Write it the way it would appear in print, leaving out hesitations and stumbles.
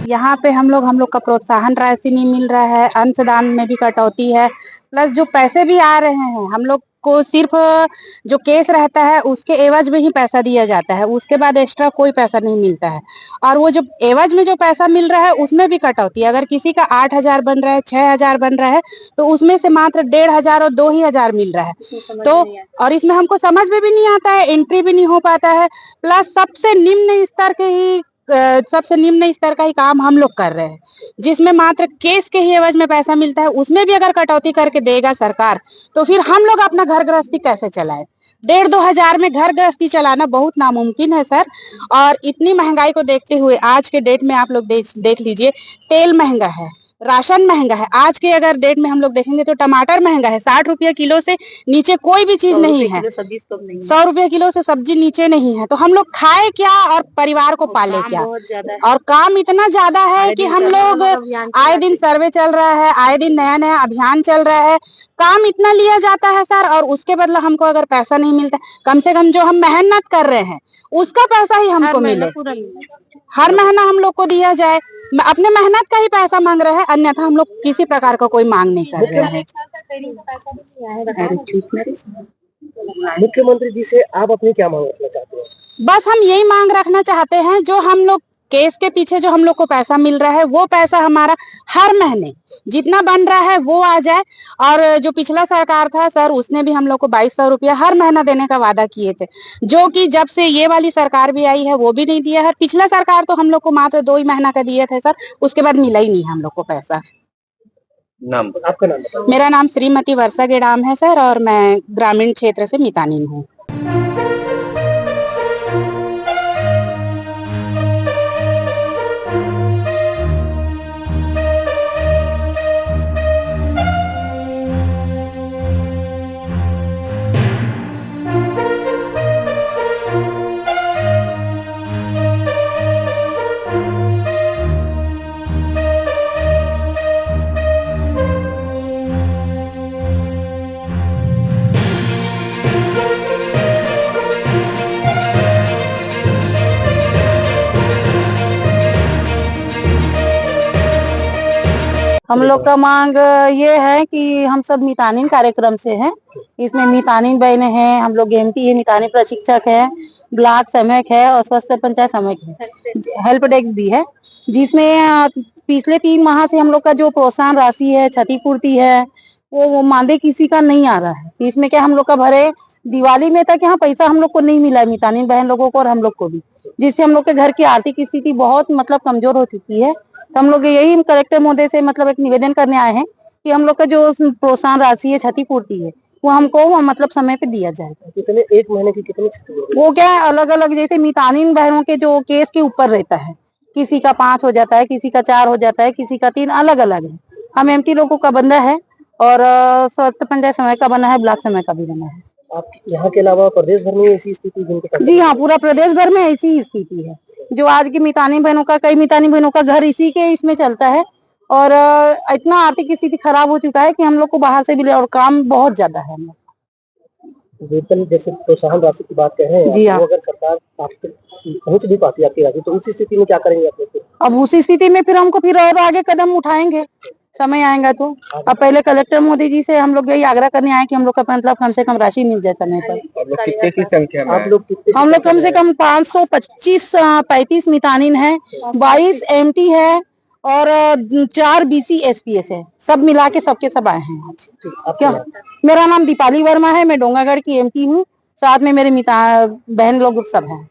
यहाँ पे हम लोग का प्रोत्साहन राशि नहीं मिल रहा है, अंशदान में भी कटौती है, प्लस जो पैसे भी आ रहे हैं हम लोग को सिर्फ जो केस रहता है उसके एवज में ही पैसा दिया जाता है, उसके बाद एक्स्ट्रा कोई पैसा नहीं मिलता है। और वो जो एवज में जो पैसा मिल रहा है उसमें भी कटौती है। अगर किसी का 8,000 बन रहा है, 6,000 बन रहा है, तो उसमें से मात्र 1,500 और 2,000 मिल रहा है। तो और इसमें हमको समझ में भी नहीं आता है, एंट्री भी नहीं हो पाता है। प्लस सबसे निम्न स्तर का ही काम हम लोग कर रहे हैं, जिसमें मात्र केस के ही एवज में पैसा मिलता है। उसमें भी अगर कटौती करके देगा सरकार, तो फिर हम लोग अपना घर गृहस्थी कैसे चलाए? 1,500-2,000 में घर गृहस्थी चलाना बहुत नामुमकिन है सर। और इतनी महंगाई को देखते हुए आज के डेट में आप लोग देख लीजिए, तेल महंगा है, राशन महंगा है। आज के अगर डेट में हम लोग देखेंगे तो टमाटर महंगा है, 60 रुपये किलो से नीचे कोई भी चीज नहीं है। 100 रुपये किलो से सब्जी नीचे नहीं है। तो हम लोग खाए क्या और परिवार को पाले क्या? और काम इतना ज्यादा है कि हम लोग आए दिन सर्वे चल रहा है, आए दिन नया नया अभियान चल रहा है, काम इतना लिया जाता है सर, और उसके बदला हमको अगर पैसा नहीं मिलता, कम से कम जो हम मेहनत कर रहे हैं उसका पैसा ही हमको मिले, हर महीना हम लोग को दिया जाए। अपने मेहनत का ही पैसा मांग रहे हैं, अन्यथा हम लोग किसी प्रकार का कोई मांग नहीं कर रहे हैं। मुख्यमंत्री जी से आप अपनी क्या मांग रखना चाहते हैं? बस हम यही मांग रखना चाहते हैं, जो हम लोग केस के पीछे जो हम लोग को पैसा मिल रहा है, वो पैसा हमारा हर महीने जितना बन रहा है वो आ जाए। और जो पिछला सरकार था सर, उसने भी हम लोग को 2,200 रुपया हर महीना देने का वादा किए थे, जो कि जब से ये वाली सरकार भी आई है वो भी नहीं दिया है। पिछला सरकार तो हम लोग को मात्र 2 ही महीना का दिए थे सर, उसके बाद मिला ही नहीं हम लोग को पैसा। नाम आपका नाम बताओ। मेरा नाम श्रीमती वर्षा गेडाम है सर, और मैं ग्रामीण क्षेत्र से मितानिन हूँ। हम लोग का मांग ये है कि हम सब मितानिन कार्यक्रम से हैं। इसमें मितानिन बहनें हैं, हम लोग एमटी है, मितानिन प्रशिक्षक है, ब्लॉक समयक है और स्वस्थ पंचायत समयक है, हेल्प डेस्क भी है, जिसमें पिछले 3 माह से हम लोग का जो प्रोत्साहन राशि है, क्षतिपूर्ति है, वो मानदेय किसी का नहीं आ रहा है। इसमें क्या हम लोग का भरे दिवाली में तक यहाँ पैसा हम लोग को नहीं मिला है, मितानिन बहन लोगों को और हम लोग को भी, जिससे हम लोग के घर की आर्थिक स्थिति बहुत कमजोर हो चुकी है। तो हम लोग यही कलेक्टर महोदय से एक निवेदन करने आए हैं कि हम लोग का जो प्रोत्साहन राशि है, क्षतिपूर्ति है, वो हमको समय पे दिया जाए। कितने, एक महीने की कितनी क्षतिपूर्ति? वो क्या है, अलग अलग, जैसे मितानिन बहनों के जो केस के ऊपर रहता है, किसी का 5 हो जाता है, किसी का 4 हो जाता है, किसी का 3, अलग अलग है। हम एमटी लोगों का बंदा है और स्वस्थ पंचायत समय का बना है, ब्लॉक समय का भी बना है। आप यहाँ के अलावा प्रदेश भर में ऐसी स्थिति? जी हाँ, पूरा प्रदेश भर में ऐसी ही स्थिति है। जो आज की मितानी बहनों का, कई मितानी बहनों का घर इसी के इसमें चलता है, और इतना आर्थिक स्थिति खराब हो चुका है कि हम लोग को बाहर से भी, और काम बहुत ज्यादा है। वेतन जैसे प्रोत्साहन राशि की बात कर रहे हैं, जी हाँ, अगर सरकार आप तक पहुँच नहीं पाती आपकी राशि, तो उसी स्थिति में क्या करेंगे आप लोग? अब उसी स्थिति में फिर हमको और आगे कदम उठाएंगे, समय आएगा तो। अब पहले कलेक्टर मोदी जी से हम लोग यही आग्रह करने आए कि हम लोग का कम से कम राशि मिल जाए समय पर। कितने की संख्या में आप लोग? हम लोग कम से कम 535 मितानिन है, 22 एमटी है और 4 BC SPS है, सब मिला के सबके सब आए हैं आज। क्या? मेरा नाम दीपाली वर्मा है, मैं डोंगागढ़ की एमटी हूँ, साथ में मेरे बहन लोग सब हैं।